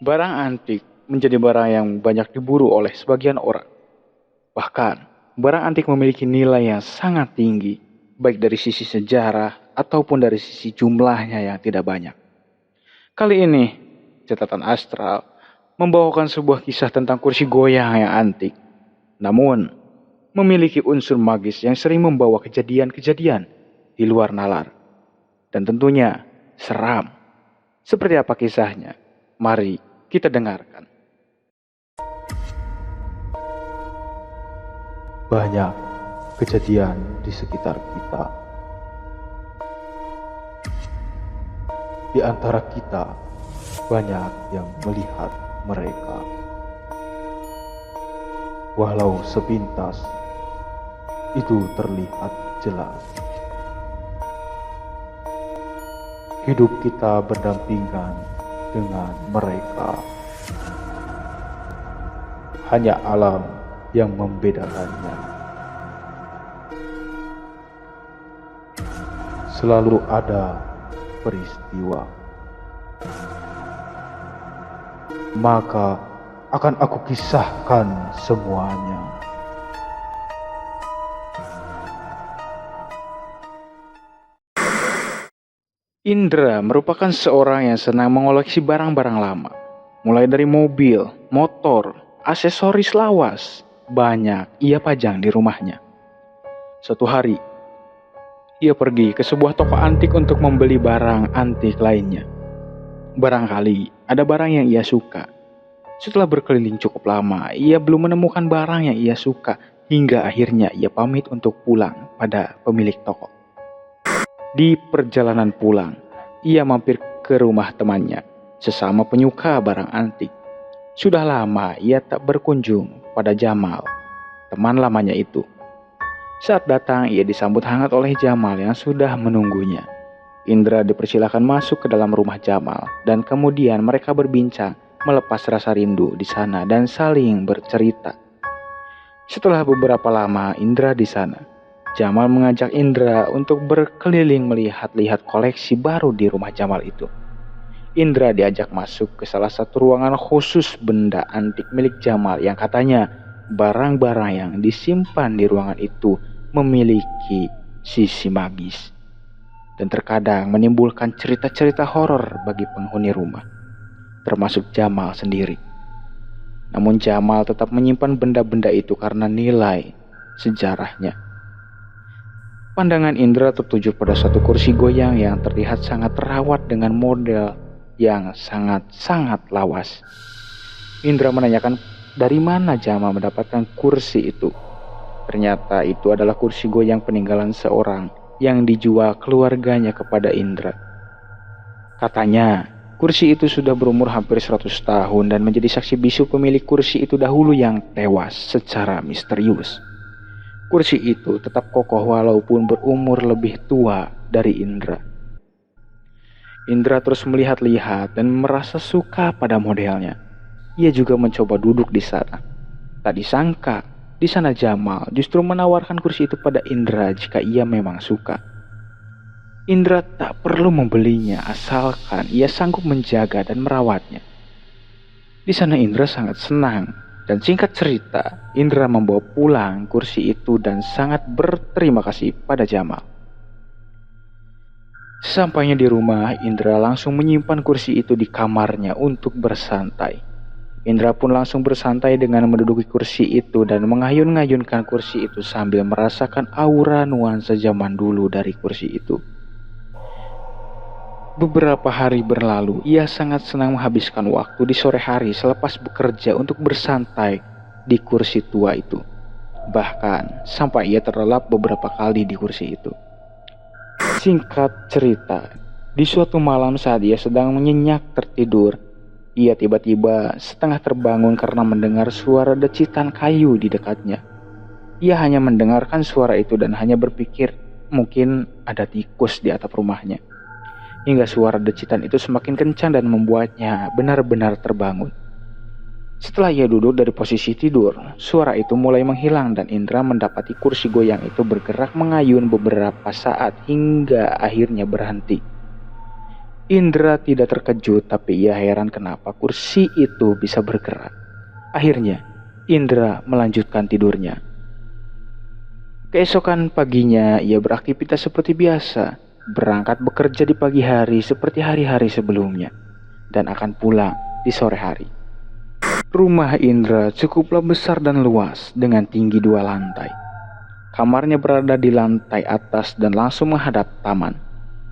Barang antik menjadi barang yang banyak diburu oleh sebagian orang. Bahkan, barang antik memiliki nilai yang sangat tinggi, baik dari sisi sejarah ataupun dari sisi jumlahnya yang tidak banyak. Kali ini, catatan astral membawakan sebuah kisah tentang kursi goyang yang antik. Namun, memiliki unsur magis yang sering membawa kejadian-kejadian di luar nalar. Dan tentunya, seram. Seperti apa kisahnya? Mari kita dengarkan. Banyak kejadian di sekitar kita. Di antara kita, banyak yang melihat mereka. Walau sepintas, itu terlihat jelas. Hidup kita berdampingan dengan mereka. Hanya alam yang membedakannya. Selalu ada peristiwa, maka akan aku kisahkan semuanya. Indra merupakan seorang yang senang mengoleksi barang-barang lama. Mulai dari mobil, motor, aksesoris lawas, banyak ia pajang di rumahnya. Suatu hari, ia pergi ke sebuah toko antik untuk membeli barang antik lainnya. Barangkali ada barang yang ia suka. Setelah berkeliling cukup lama, ia belum menemukan barang yang ia suka hingga akhirnya ia pamit untuk pulang pada pemilik toko. Di perjalanan pulang, ia mampir ke rumah temannya, sesama penyuka barang antik. Sudah lama ia tak berkunjung pada Jamal, teman lamanya itu. Saat datang, ia disambut hangat oleh Jamal yang sudah menunggunya. Indra dipersilakan masuk ke dalam rumah Jamal, dan kemudian mereka berbincang, melepas rasa rindu di sana dan saling bercerita. Setelah beberapa lama Indra di sana, Jamal mengajak Indra untuk berkeliling melihat-lihat koleksi baru di rumah Jamal itu. Indra diajak masuk ke salah satu ruangan khusus benda antik milik Jamal yang katanya barang-barang yang disimpan di ruangan itu memiliki sisi magis dan terkadang menimbulkan cerita-cerita horor bagi penghuni rumah, termasuk Jamal sendiri. Namun Jamal tetap menyimpan benda-benda itu karena nilai sejarahnya. Pandangan Indra tertuju pada satu kursi goyang yang terlihat sangat terawat dengan model yang sangat-sangat lawas. Indra menanyakan dari mana Jamal mendapatkan kursi itu. Ternyata itu adalah kursi goyang peninggalan seorang yang dijual keluarganya kepada Indra. Katanya, kursi itu sudah berumur hampir 100 tahun dan menjadi saksi bisu pemilik kursi itu dahulu yang tewas secara misterius. Kursi itu tetap kokoh walaupun berumur lebih tua dari Indra. Indra terus melihat-lihat dan merasa suka pada modelnya. Ia juga mencoba duduk di sana. Tak disangka, di sana Jamal justru menawarkan kursi itu pada Indra jika ia memang suka. Indra tak perlu membelinya asalkan ia sanggup menjaga dan merawatnya. Di sana Indra sangat senang dan singkat cerita, Indra membawa pulang kursi itu dan sangat berterima kasih pada Jamal. Sesampainya di rumah, Indra langsung menyimpan kursi itu di kamarnya untuk bersantai. Indra pun langsung bersantai dengan menduduki kursi itu dan mengayun-ngayunkan kursi itu sambil merasakan aura nuansa zaman dulu dari kursi itu. Beberapa hari berlalu, ia sangat senang menghabiskan waktu di sore hari selepas bekerja untuk bersantai di kursi tua itu. Bahkan sampai ia terlelap beberapa kali di kursi itu. Singkat cerita, di suatu malam saat ia sedang menyenyak tertidur, ia tiba-tiba setengah terbangun karena mendengar suara decitan kayu di dekatnya. Ia hanya mendengarkan suara itu dan hanya berpikir mungkin ada tikus di atap rumahnya. Hingga suara decitan itu semakin kencang dan membuatnya benar-benar terbangun. Setelah ia duduk dari posisi tidur, suara itu mulai menghilang dan Indra mendapati kursi goyang itu bergerak mengayun beberapa saat hingga akhirnya berhenti. Indra tidak terkejut, tapi ia heran kenapa kursi itu bisa bergerak. Akhirnya, Indra melanjutkan tidurnya. Keesokan paginya, ia beraktivitas seperti biasa, berangkat bekerja di pagi hari seperti hari-hari sebelumnya, dan akan pulang di sore hari. Rumah Indra cukuplah besar dan luas dengan tinggi 2 lantai. Kamarnya berada di lantai atas dan langsung menghadap taman.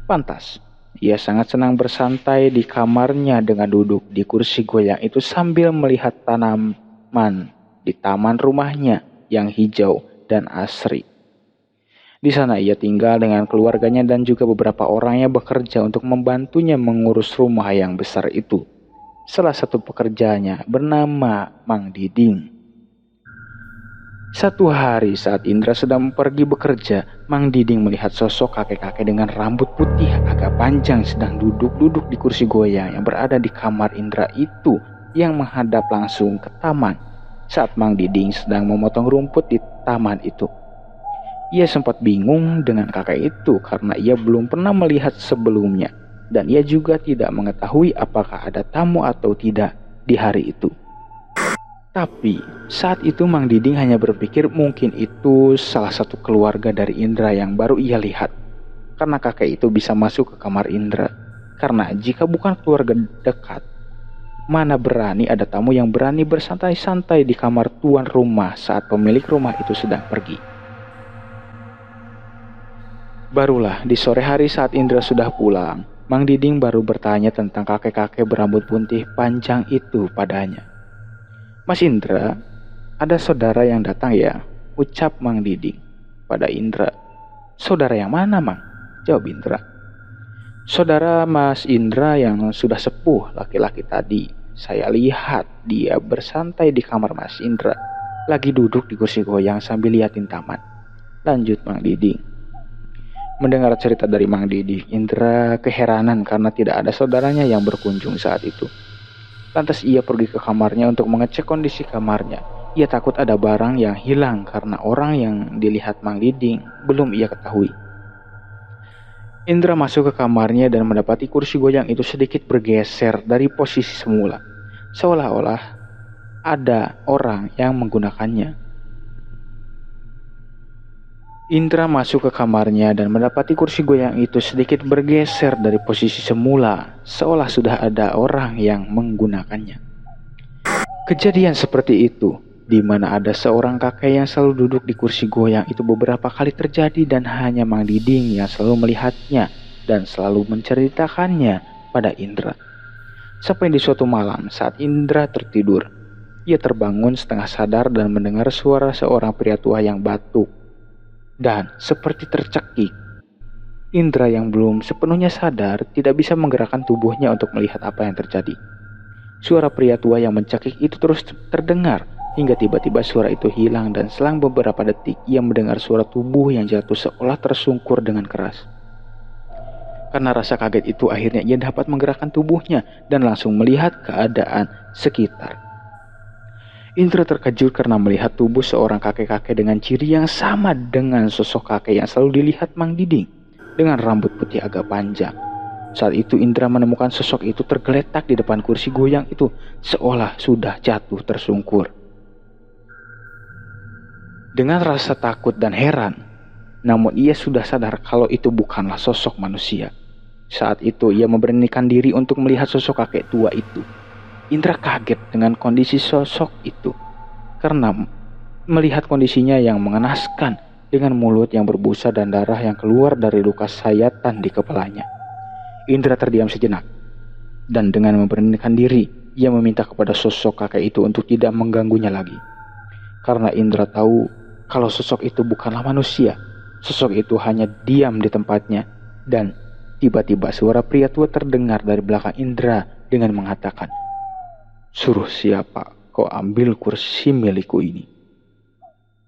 Pantas, ia sangat senang bersantai di kamarnya dengan duduk di kursi goyang itu sambil melihat tanaman di taman rumahnya yang hijau dan asri. Di sana ia tinggal dengan keluarganya dan juga beberapa orang yang bekerja untuk membantunya mengurus rumah yang besar itu. Salah satu pekerjanya bernama Mang Diding. Satu hari saat Indra sedang pergi bekerja, Mang Diding melihat sosok kakek-kakek dengan rambut putih agak panjang sedang duduk-duduk di kursi goyang yang berada di kamar Indra itu yang menghadap langsung ke taman saat Mang Diding sedang memotong rumput di taman itu. Ia sempat bingung dengan kakek itu karena ia belum pernah melihat sebelumnya dan ia juga tidak mengetahui apakah ada tamu atau tidak di hari itu. Tapi saat itu Mang Diding hanya berpikir mungkin itu salah satu keluarga dari Indra yang baru ia lihat. Karena kakek itu bisa masuk ke kamar Indra. Karena jika bukan keluarga dekat, mana berani ada tamu yang berani bersantai-santai di kamar tuan rumah saat pemilik rumah itu sedang pergi. Barulah di sore hari saat Indra sudah pulang, Mang Diding baru bertanya tentang kakek-kakek berambut putih panjang itu padanya. "Mas Indra, ada saudara yang datang ya?" ucap Mang Diding pada Indra. "Saudara yang mana, Mang?" jawab Indra. "Saudara Mas Indra yang sudah sepuh, laki-laki tadi. Saya lihat dia bersantai di kamar Mas Indra, lagi duduk di kursi goyang sambil liatin taman," lanjut Mang Diding. Mendengar cerita dari Mang Diding, Indra keheranan karena tidak ada saudaranya yang berkunjung saat itu. Lantas ia pergi ke kamarnya untuk mengecek kondisi kamarnya. Ia takut ada barang yang hilang karena orang yang dilihat Mang Diding belum ia ketahui. Indra masuk ke kamarnya dan mendapati kursi goyang itu sedikit bergeser dari posisi semula, seolah-olah ada orang yang menggunakannya. Indra masuk ke kamarnya dan mendapati kursi goyang itu sedikit bergeser dari posisi semula, seolah sudah ada orang yang menggunakannya. Kejadian seperti itu, di mana ada seorang kakek yang selalu duduk di kursi goyang itu beberapa kali terjadi dan hanya Mang Diding yang selalu melihatnya dan selalu menceritakannya pada Indra. Sampai di suatu malam saat Indra tertidur, ia terbangun setengah sadar dan mendengar suara seorang pria tua yang batuk. Dan seperti tercekik, Indra yang belum sepenuhnya sadar tidak bisa menggerakkan tubuhnya untuk melihat apa yang terjadi. Suara pria tua yang mencekik itu terus terdengar hingga tiba-tiba suara itu hilang dan selang beberapa detik ia mendengar suara tubuh yang jatuh seolah tersungkur dengan keras. Karena rasa kaget itu akhirnya ia dapat menggerakkan tubuhnya dan langsung melihat keadaan sekitar. Indra terkejut karena melihat tubuh seorang kakek-kakek dengan ciri yang sama dengan sosok kakek yang selalu dilihat Mang Diding dengan rambut putih agak panjang. Saat itu Indra menemukan sosok itu tergeletak di depan kursi goyang itu seolah sudah jatuh tersungkur. Dengan rasa takut dan heran, namun ia sudah sadar kalau itu bukanlah sosok manusia. Saat itu ia memberanikan diri untuk melihat sosok kakek tua itu. Indra kaget dengan kondisi sosok itu karena melihat kondisinya yang mengenaskan dengan mulut yang berbusa dan darah yang keluar dari luka sayatan di kepalanya. Indra terdiam sejenak dan dengan memberanikan diri ia meminta kepada sosok kakek itu untuk tidak mengganggunya lagi. Karena Indra tahu kalau sosok itu bukanlah manusia, sosok itu hanya diam di tempatnya dan tiba-tiba suara pria tua terdengar dari belakang Indra dengan mengatakan, "Suruh siapa kau ambil kursi milikku ini?"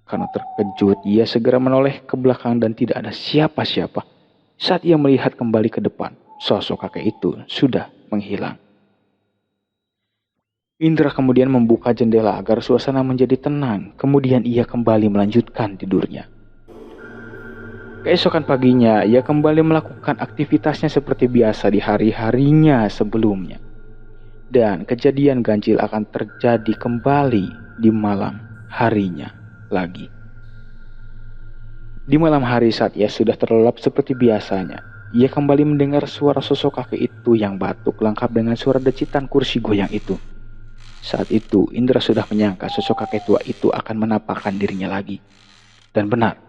Karena terkejut, ia segera menoleh ke belakang dan tidak ada siapa-siapa. Saat ia melihat kembali ke depan, sosok kakek itu sudah menghilang. Indra kemudian membuka jendela agar suasana menjadi tenang. Kemudian ia kembali melanjutkan tidurnya. Keesokan paginya, ia kembali melakukan aktivitasnya seperti biasa di hari-harinya sebelumnya. Dan kejadian ganjil akan terjadi kembali di malam harinya lagi. Di malam hari saat ia sudah terlelap seperti biasanya, ia kembali mendengar suara sosok kakek itu yang batuk lengkap dengan suara decitan kursi goyang itu. Saat itu, Indra sudah menyangka sosok kakek tua itu akan menampakkan dirinya lagi. Dan benar,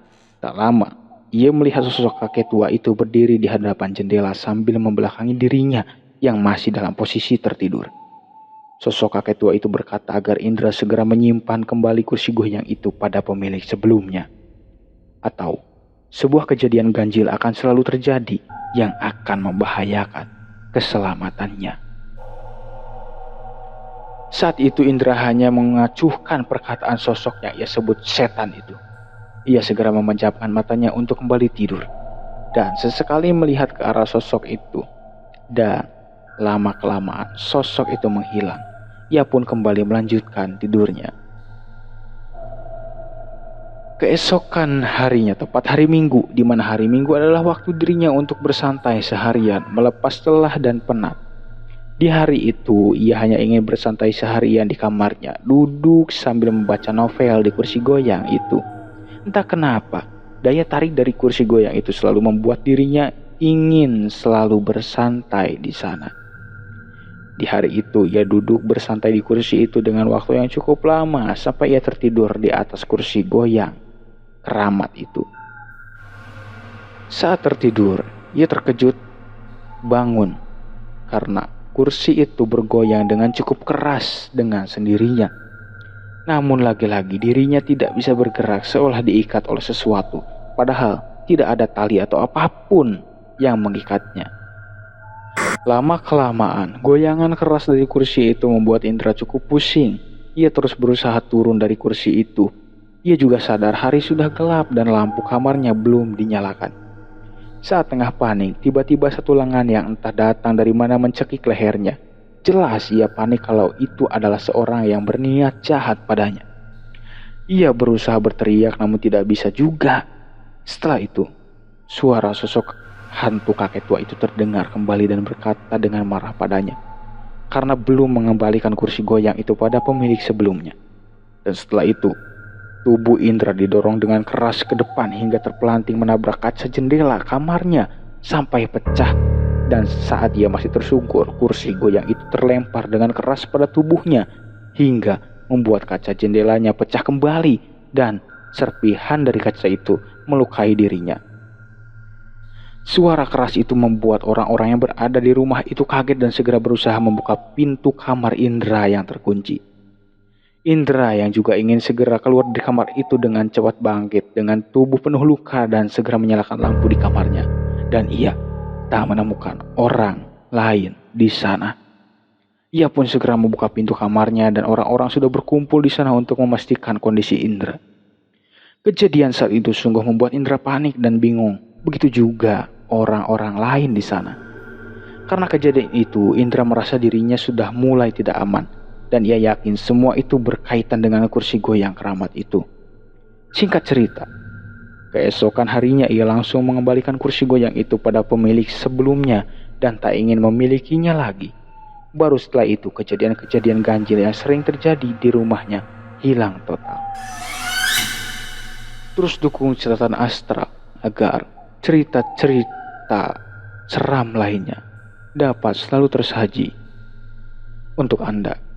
tak lama, ia melihat sosok kakek tua itu berdiri di hadapan jendela sambil membelakangi dirinya yang masih dalam posisi tertidur. Sosok kakek tua itu berkata agar Indra segera menyimpan kembali kursi goyang itu pada pemilik sebelumnya. Atau, sebuah kejadian ganjil akan selalu terjadi yang akan membahayakan keselamatannya. Saat itu Indra hanya mengacuhkan perkataan sosok yang ia sebut setan itu. Ia segera memejamkan matanya untuk kembali tidur. Dan sesekali melihat ke arah sosok itu. Dan lama-kelamaan sosok itu menghilang. Ia pun kembali melanjutkan tidurnya. Keesokan harinya, tepat hari Minggu, di mana hari Minggu adalah waktu dirinya untuk bersantai seharian, melepas lelah dan penat. Di hari itu, ia hanya ingin bersantai seharian di kamarnya, duduk sambil membaca novel di kursi goyang itu. Entah kenapa, daya tarik dari kursi goyang itu selalu membuat dirinya ingin selalu bersantai di sana. Di hari itu, ia duduk bersantai di kursi itu dengan waktu yang cukup lama sampai ia tertidur di atas kursi goyang keramat itu. Saat tertidur, ia terkejut bangun karena kursi itu bergoyang dengan cukup keras dengan sendirinya. Namun lagi-lagi dirinya tidak bisa bergerak seolah diikat oleh sesuatu. Padahal tidak ada tali atau apapun yang mengikatnya. Lama-kelamaan, goyangan keras dari kursi itu membuat Indra cukup pusing. Ia terus berusaha turun dari kursi itu. Ia juga sadar hari sudah gelap dan lampu kamarnya belum dinyalakan. Saat tengah panik, tiba-tiba satu lengan yang entah datang dari mana mencekik lehernya. Jelas ia panik kalau itu adalah seorang yang berniat jahat padanya. Ia berusaha berteriak namun tidak bisa juga. Setelah itu, suara sosok hantu kakek tua itu terdengar kembali dan berkata dengan marah padanya. Karena belum mengembalikan kursi goyang itu pada pemilik sebelumnya. Dan setelah itu, tubuh Indra didorong dengan keras ke depan hingga terpelanting menabrak kaca jendela kamarnya sampai pecah. Dan saat ia masih tersungkur, kursi goyang itu terlempar dengan keras pada tubuhnya hingga membuat kaca jendelanya pecah kembali dan serpihan dari kaca itu melukai dirinya. Suara keras itu membuat orang-orang yang berada di rumah itu kaget dan segera berusaha membuka pintu kamar Indra yang terkunci. Indra yang juga ingin segera keluar dari kamar itu dengan cepat bangkit dengan tubuh penuh luka dan segera menyalakan lampu di kamarnya. Dan ia tak menemukan orang lain di sana. Ia pun segera membuka pintu kamarnya dan orang-orang sudah berkumpul di sana untuk memastikan kondisi Indra. Kejadian saat itu sungguh membuat Indra panik dan bingung. Begitu juga orang-orang lain di sana. Karena kejadian itu, Indra merasa dirinya sudah mulai tidak aman. Dan ia yakin semua itu berkaitan dengan kursi goyang keramat itu. Singkat cerita, keesokan harinya ia langsung mengembalikan kursi goyang itu pada pemilik sebelumnya dan tak ingin memilikinya lagi. Baru setelah itu kejadian-kejadian ganjil yang sering terjadi di rumahnya hilang total. Terus dukung catatan Astra agar cerita-cerita seram lainnya dapat selalu tersaji untuk Anda.